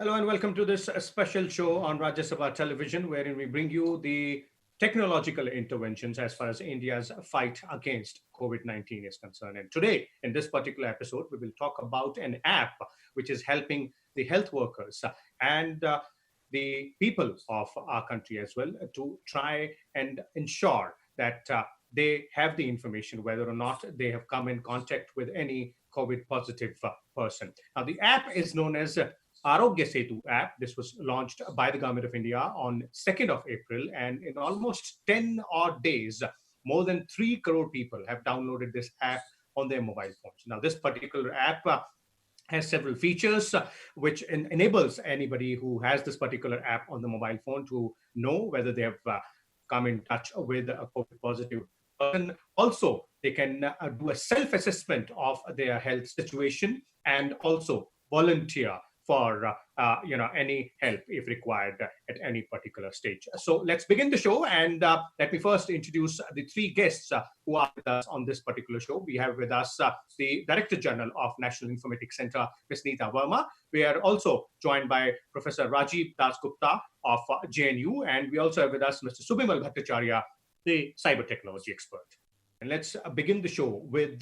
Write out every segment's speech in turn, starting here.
Hello and welcome to this special show on Rajya Sabha television, wherein we bring you the technological interventions as far as India's fight against COVID-19 is concerned. And today, in this particular episode, we will talk about an app which is helping the health workers and the people of our country as well to try and ensure that they have the information whether or not they have come in contact with any COVID positive person. Now, the app is known as Aarogya Setu App. This was launched by the Government of India on 2nd of April, and in almost 10 odd days, more than 3 crore people have downloaded this app on their mobile phones. Now, this particular app has several features which enables anybody who has this particular app on the mobile phone to know whether they have come in touch with a COVID positive person. Also, they can do a self-assessment of their health situation and also volunteer for any help if required at any particular stage. So let's begin the show, and let me first introduce the three guests who are with us on this particular show. We have with us the Director General of National Informatics Center, Ms. Neeta Verma. We are also joined by Professor Rajiv Dasgupta of JNU, and we also have with us Mr. Subimal Bhattacharjee, the cyber technology expert. And let's begin the show with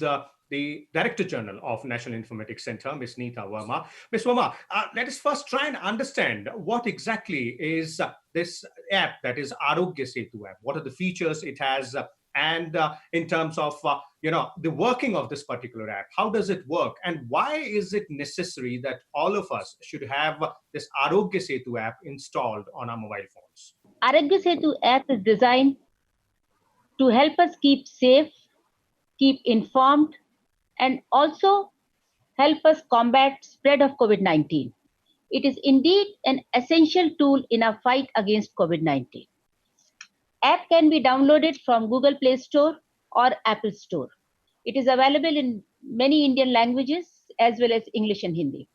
the Director General of National Informatics Center, Ms. Neeta Verma. Ms. Verma, let us first try and understand what exactly is this app that is Arogya Setu App. What are the features it has? And in terms of the working of this particular app, how does it work, and why is it necessary that all of us should have this Arogya Setu app installed on our mobile phones? Arogya Setu app is designed to help us keep safe, keep informed, and also help us combat spread of COVID-19. It is indeed an essential tool in our fight against COVID-19. App can be downloaded from Google Play Store or Apple Store. It is available in many Indian languages as well as English and Hindi.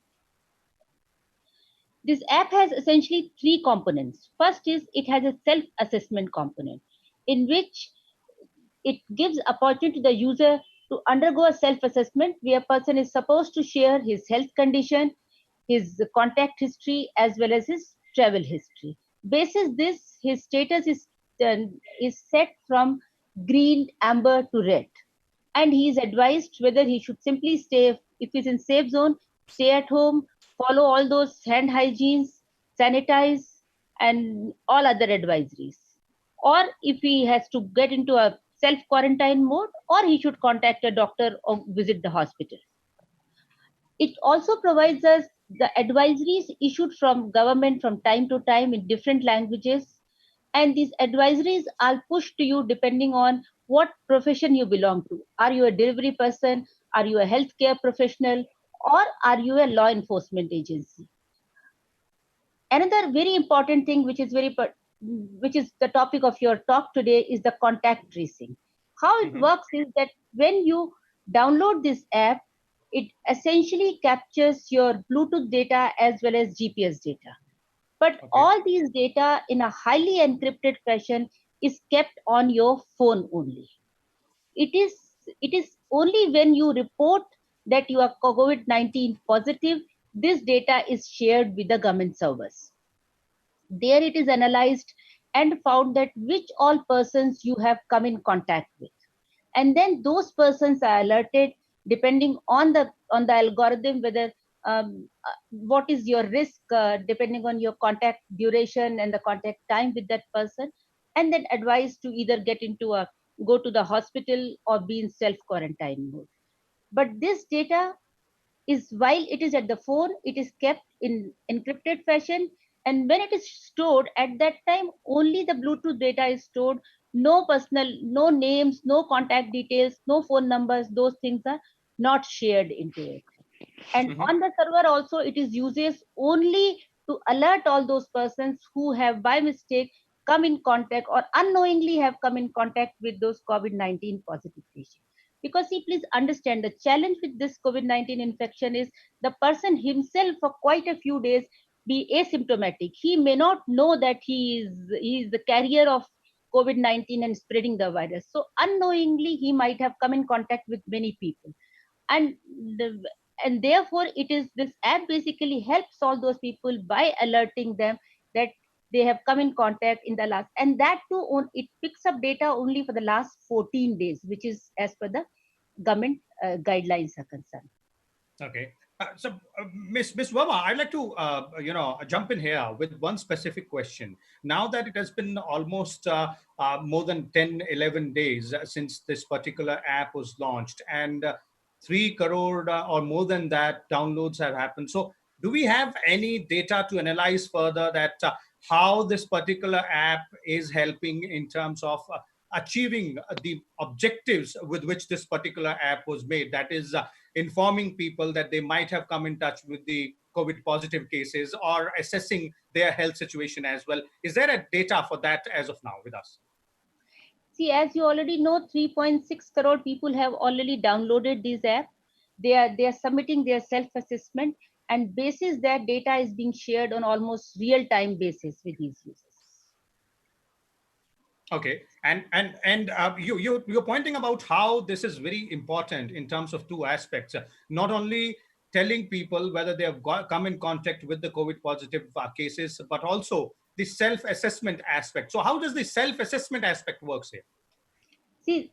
This app has essentially three components. First is it has a self-assessment component in which it gives opportunity to the user to undergo a self-assessment where a person is supposed to share his health condition, his contact history, as well as his travel history. Basis this, his status is set from green, amber to red. And he is advised whether he should simply stay, if he's in safe zone, stay at home, follow all those hand hygienes, sanitize, and all other advisories. Or if he has to get into a self-quarantine mode, or he should contact a doctor or visit the hospital. It also provides us the advisories issued from government from time to time in different languages. And these advisories are pushed to you depending on what profession you belong to. Are you a delivery person? Are you a healthcare professional? Or are you a law enforcement agency? Another very important thing, which is the topic of your talk today, is the contact tracing. How it works is that when you download this app, it essentially captures your Bluetooth data as well as GPS data. But all these data in a highly encrypted fashion is kept on your phone only. It is only when you report that you are COVID-19 positive, this data is shared with the government servers. There it is analyzed and found that which all persons you have come in contact with. And then those persons are alerted depending on the algorithm, whether what is your risk depending on your contact duration and the contact time with that person, and then advised to either go to the hospital or be in self-quarantine mode. But this data is, while it is at the phone, it is kept in encrypted fashion. And when it is stored at that time, only the Bluetooth data is stored. No names, no contact details, no phone numbers, those things are not shared into it. And on the server also, it is uses only to alert all those persons who have by mistake come in contact or unknowingly have come in contact with those COVID-19 positive patients. Because see, please understand, the challenge with this COVID-19 infection is the person himself for quite a few days be asymptomatic. He may not know that he is the carrier of COVID-19 and spreading the virus. So unknowingly, he might have come in contact with many people. And and therefore this app basically helps all those people by alerting them that they have come in contact in the last, and that too it picks up data only for the last 14 days, which is as per the government guidelines are concerned. Okay. Miss Verma, I'd like to jump in here with one specific question. Now that it has been almost more than 10, 11 days since this particular app was launched, and 3 crore or more than that downloads have happened. So, do we have any data to analyze further that how this particular app is helping in terms of achieving the objectives with which this particular app was made? That is, informing people that they might have come in touch with the COVID positive cases or assessing their health situation as well. Is there a data for that as of now with us? See, as you already know, 3.6 crore people have already downloaded this app. They are submitting their self-assessment, and basis that data is being shared on almost real-time basis with these users. Okay, and you're pointing about how this is very important in terms of two aspects. Not only telling people whether they have come in contact with the COVID positive cases, but also the self-assessment aspect. So, how does the self-assessment aspect works here? See,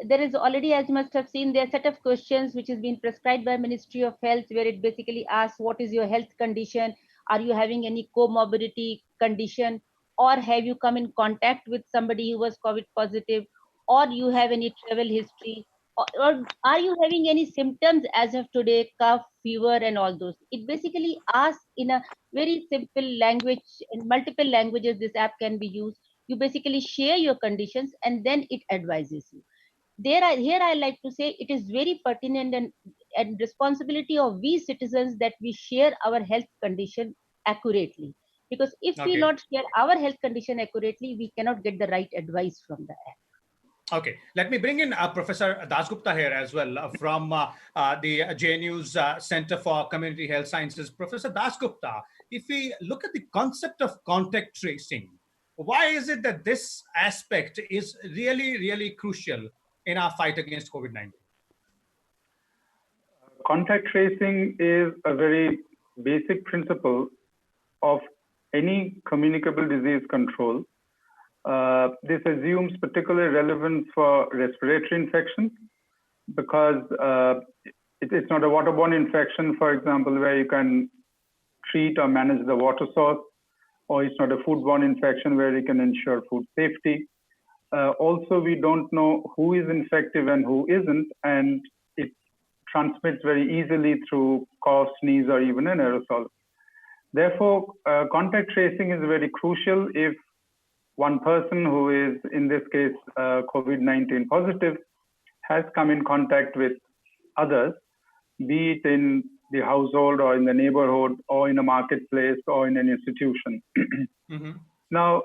there is already, as you must have seen, there are set of questions which has been prescribed by Ministry of Health, where it basically asks what is your health condition, are you having any comorbidity condition, or have you come in contact with somebody who was COVID positive, or you have any travel history, or are you having any symptoms as of today, cough, fever, and all those. It basically asks in a very simple language, in multiple languages this app can be used. You basically share your conditions and then it advises you. Here I like to say it is very pertinent and responsibility of we citizens that we share our health condition accurately, because if we Okay. not share our health condition accurately, we cannot get the right advice from the app. Okay, let me bring in Professor Dasgupta here as well from the JNU's Center for Community Health Sciences. Professor Dasgupta, if we look at the concept of contact tracing, why is it that this aspect is really, really crucial in our fight against COVID-19? Contact tracing is a very basic principle of any communicable disease control. This assumes particular relevance for respiratory infections because it's not a waterborne infection, for example, where you can treat or manage the water source, or it's not a foodborne infection where you can ensure food safety. Also, we don't know who is infective and who isn't, and it transmits very easily through cough, sneeze, or even an aerosol. Therefore, contact tracing is very crucial if one person who is, in this case, COVID-19 positive, has come in contact with others, be it in the household or in the neighborhood or in a marketplace or in an institution. Mm-hmm. Now,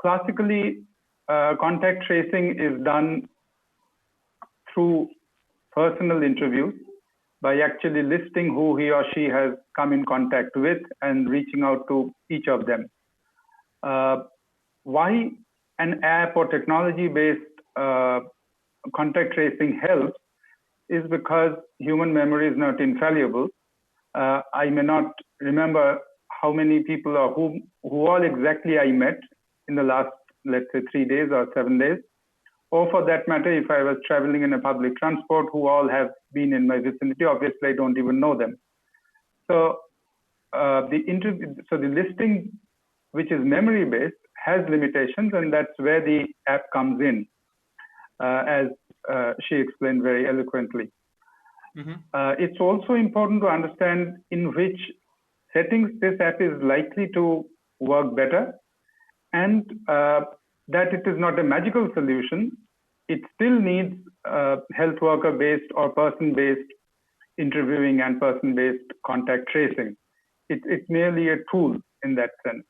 classically, contact tracing is done through personal interviews by actually listing who he or she has come in contact with and reaching out to each of them. Why an app or technology-based contact tracing helps is because human memory is not infallible. I may not remember how many people or who all exactly I met in the last, let's say, 3 days or 7 days, or for that matter, if I was traveling in a public transport, who all have been in my vicinity. Obviously, I don't even know them. So the listing, which is memory-based, has limitations, and that's where the app comes in, as she explained very eloquently. Mm-hmm. It's also important to understand in which settings this app is likely to work better, and that it is not a magical solution. It still needs health worker-based or person-based interviewing and person-based contact tracing. It's merely a tool in that sense.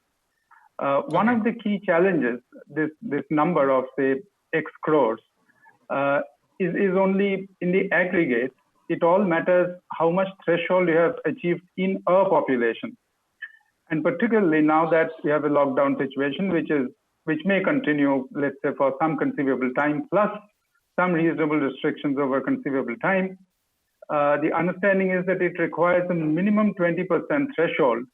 One of the key challenges, this number of, say, X crores, is only in the aggregate. It all matters how much threshold you have achieved in a population. And particularly now that we have a lockdown situation, which may continue, let's say, for some conceivable time, plus some reasonable restrictions over conceivable time, the understanding is that it requires a minimum 20% threshold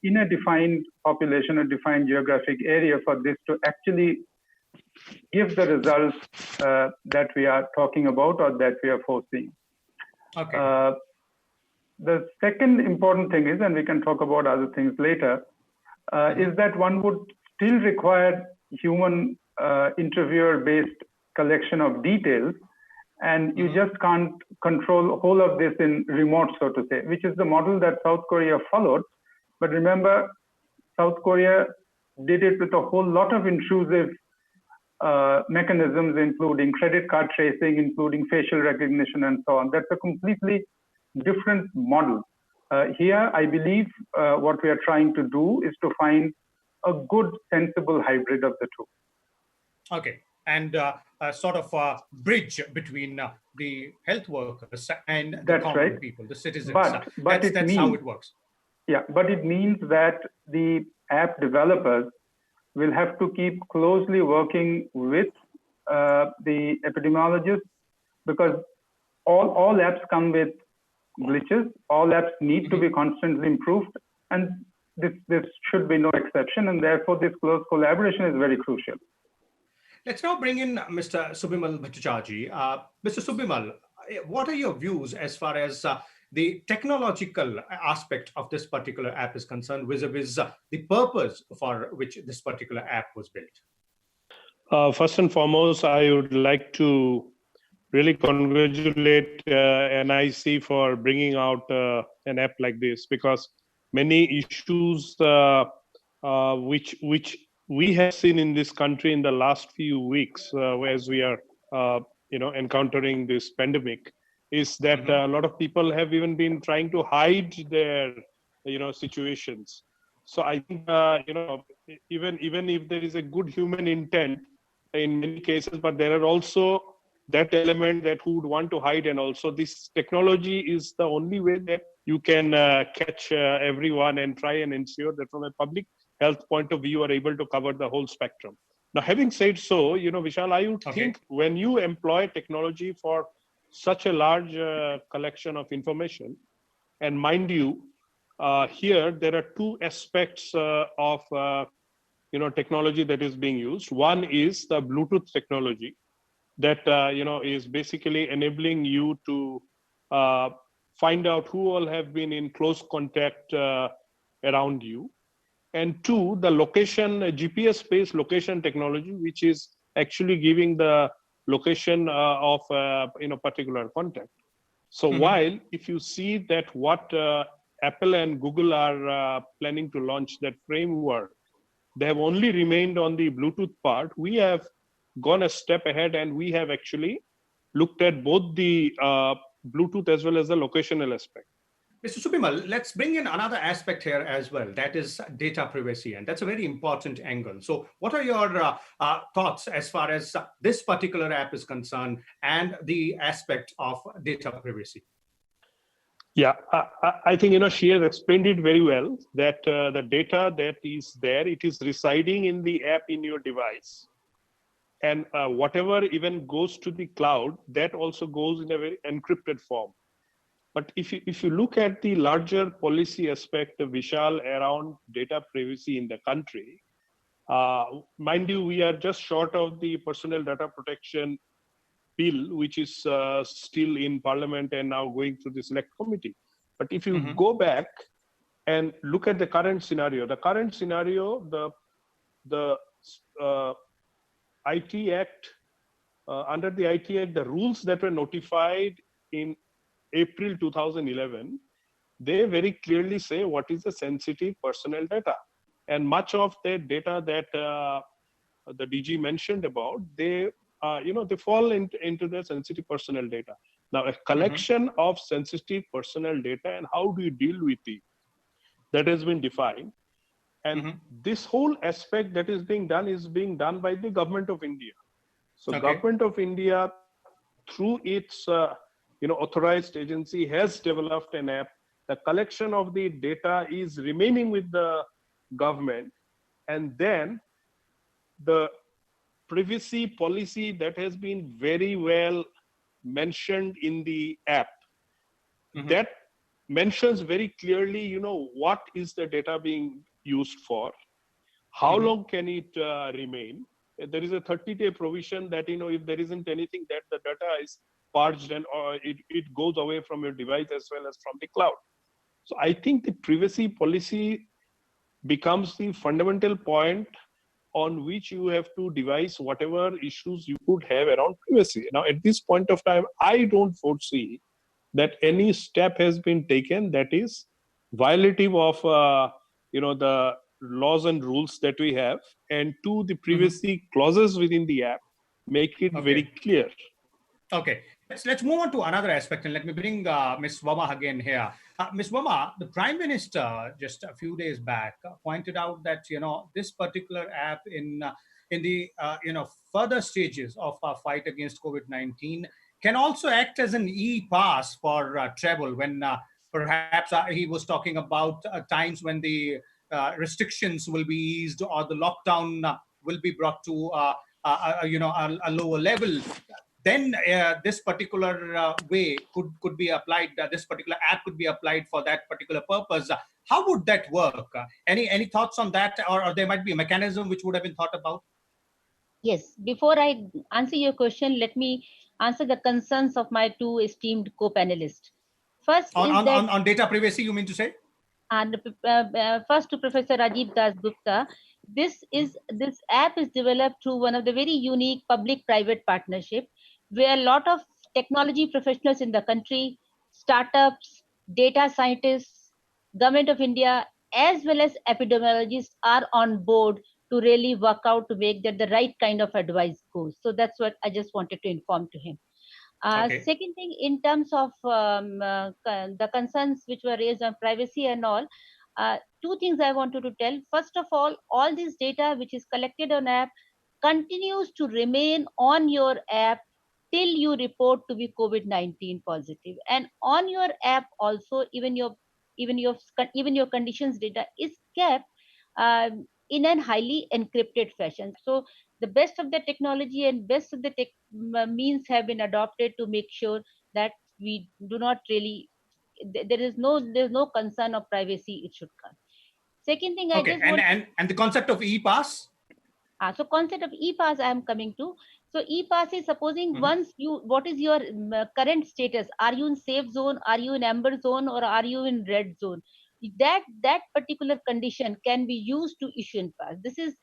in a defined population, a defined geographic area for this to actually give the results that we are talking about or that we are foreseeing. Okay. The second important thing is, and we can talk about other things later, is that one would still require human interviewer-based collection of details, and you just can't control whole of this in remote, so to say, which is the model that South Korea followed. But remember, South Korea did it with a whole lot of intrusive mechanisms, including credit card tracing, including facial recognition, and so on. That's a completely different model. Here, I believe what we are trying to do is to find a good, sensible hybrid of the two. Okay. And a sort of a bridge between the health workers and the common people, the citizens. But that's how it works. Yeah, but it means that the app developers will have to keep closely working with the epidemiologists, because all apps come with glitches. All apps need to be constantly improved, and this should be no exception, and therefore this close collaboration is very crucial. Let's now bring in Mr. Subimal Bhattacharjee. Mr. Subimal, what are your views as far as the technological aspect of this particular app is concerned, vis-a-vis the purpose for which this particular app was built? First and foremost, I would like to really congratulate NIC for bringing out an app like this, because many issues which we have seen in this country in the last few weeks, as we are encountering this pandemic, is that a lot of people have even been trying to hide their situations. So I think even if there is a good human intent in many cases, but there are also that element that who would want to hide, and also this technology is the only way that you can catch everyone and try and ensure that from a public health point of view are able to cover the whole spectrum. Now, having said so, Vishal, I would think when you employ technology for such a large collection of information, and mind you, here there are two aspects of technology that is being used. One is the Bluetooth technology that is basically enabling you to find out who all have been in close contact around you. And two, the location, GPS-based location technology, which is actually giving the location of particular contact. So while if you see that what Apple and Google are planning to launch, that framework, they have only remained on the Bluetooth part, we have gone a step ahead, and we have actually looked at both the Bluetooth as well as the locational aspect. Mr. Subimal, let's bring in another aspect here as well, that is data privacy, and that's a very important angle. So what are your thoughts as far as this particular app is concerned and the aspect of data privacy? Yeah, I think she has explained it very well, that the data that is there, it is residing in the app in your device. And whatever even goes to the cloud, that also goes in a very encrypted form. But if you look at the larger policy aspect of Vishal around data privacy in the country, mind you, we are just short of the personal data protection bill, which is still in Parliament and now going through the select committee. But if you go back and look at the current scenario, the IT Act, under the IT Act, the rules that were notified in April 2011, they very clearly say what is the sensitive personal data. And much of the data that the DG mentioned about, they fall into the sensitive personal data. Now, a collection of sensitive personal data and how do you deal with it, that has been defined. And this whole aspect that is being done by the Government of India. So Government of India, through its authorized agency, has developed an app. The collection of the data is remaining with the government, and then the privacy policy that has been very well mentioned in the app that mentions very clearly, what is the data being used for, how long can it remain. There is a 30-day provision that, if there isn't anything, that the data is purged and it goes away from your device as well as from the cloud. So I think the privacy policy becomes the fundamental point on which you have to devise whatever issues you could have around privacy. Now, at this point of time, I don't foresee that any step has been taken that is violative of the laws and rules that we have, and to the privacy clauses within the app make it very clear. Okay, let's move on to another aspect, and let me bring Ms. Verma again here. Ms. Verma, the Prime Minister just a few days back pointed out that this particular app in the further stages of our fight against COVID-19 can also act as an e-pass for travel. When perhaps he was talking about times when the restrictions will be eased or the lockdown will be brought to a lower level. Then this particular way could be applied. This particular app could be applied for that particular purpose. How would that work? Any thoughts on that, or there might be a mechanism which would have been thought about? Yes. Before I answer your question, let me answer the concerns of my two esteemed co-panelists. First on data privacy, you mean to say? And first to Professor Rajiv Dasgupta, this app is developed through one of the very unique public-private partnership, where a lot of technology professionals in the country, startups, data scientists, Govt of India, as well as epidemiologists are on board to really work out to make that the right kind of advice goes. So that's what I just wanted to inform to him. Second thing, in terms of the concerns which were raised on privacy and all, two things I wanted to tell. First of all this data which is collected on app continues to remain on your app till you report to be COVID-19 positive, and on your app also even your conditions data is kept in a highly encrypted fashion. So the best of the technology and best of the means have been adopted to make sure that we do not really there's no concern of privacy it should come. Second thing, and the concept of e-pass. So concept of e-pass I am coming to. So e-pass is supposing once what is your current status? Are you in safe zone? Are you in amber zone? Or are you in red zone? That particular condition can be used to issue in pass. This is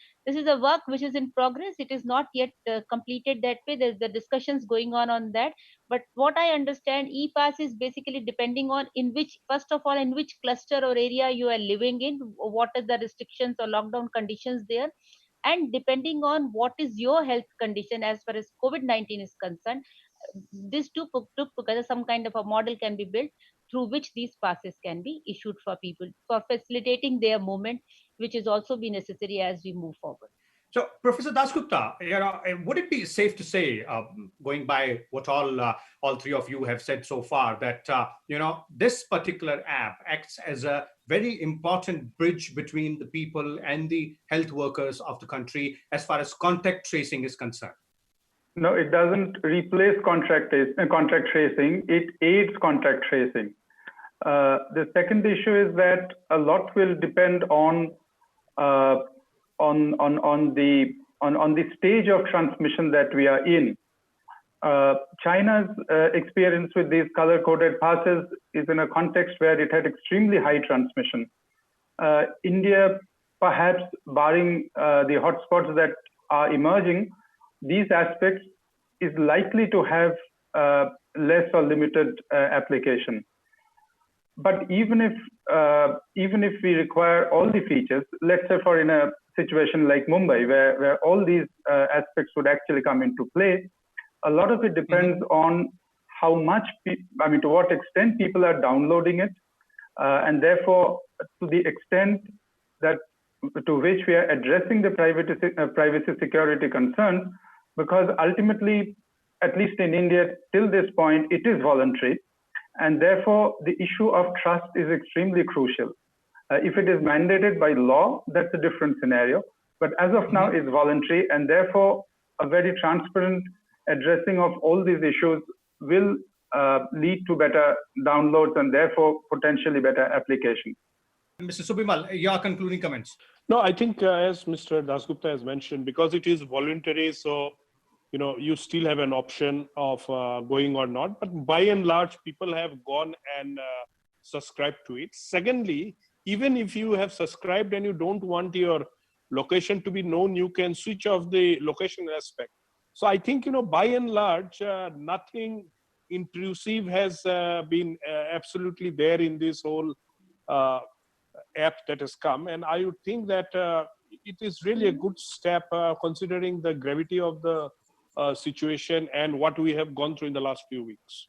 a work which is in progress. It is not yet completed that way. There's the discussions going on that. But what I understand, e-pass is basically depending on first of all in which cluster or area you are living in, what are the restrictions or lockdown conditions there, and depending on what is your health condition as far as COVID-19 is concerned, these two put together, some kind of a model can be built through which these passes can be issued for people for facilitating their movement, which is also be necessary as we move forward. So, Professor Dasgupta, would it be safe to say, going by what all three of you have said so far, that this particular app acts as a very important bridge between the people and the health workers of the country as far as contact tracing is concerned? No, it doesn't replace contact tracing. It aids contact tracing. The second issue is that a lot will depend on the stage of transmission that we are in. China's experience with these color-coded passes is in a context where it had extremely high transmission. India, perhaps barring the hotspots that are emerging, these aspects is likely to have less or limited application. But even if we require all the features, let's say for in a situation like Mumbai, where all these aspects would actually come into play, a lot of it depends on how much, to what extent people are downloading it, and therefore to the extent that to which we are addressing the privacy security concerns, because ultimately, at least in India, till this point, it is voluntary. And therefore, the issue of trust is extremely crucial. If it is mandated by law, that's a different scenario. But as of now, it's voluntary, and therefore, a very transparent addressing of all these issues will lead to better downloads and therefore potentially better applications. Mr. Subimal, your concluding comments. No, I think as Mr. Dasgupta has mentioned, because it is voluntary, so you still have an option of going or not. But by and large, people have gone and subscribed to it. Secondly, even if you have subscribed and you don't want your location to be known, you can switch off the location aspect. So I think, by and large, nothing intrusive has been absolutely there in this whole app that has come. And I would think that it is really a good step considering the gravity of the situation and what we have gone through in the last few weeks.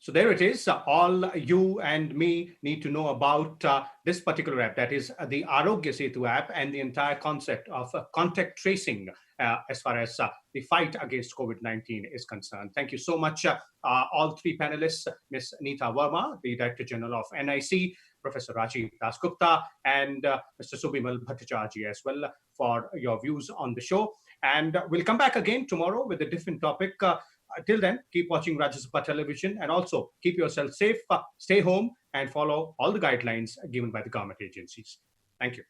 So there it is. All you and me need to know about this particular app, that is the Arogya Setu app, and the entire concept of contact tracing as far as the fight against COVID-19 is concerned. Thank you so much, all three panelists, Ms. Neeta Verma, the Director General of NIC, Professor Rajiv Dasgupta, and Mr. Subimal Bhattacharjee as well, for your views on the show. And we'll come back again tomorrow with a different topic. Till then, keep watching Rajya Sabha television, and also keep yourself safe, stay home, and follow all the guidelines given by the government agencies. Thank you.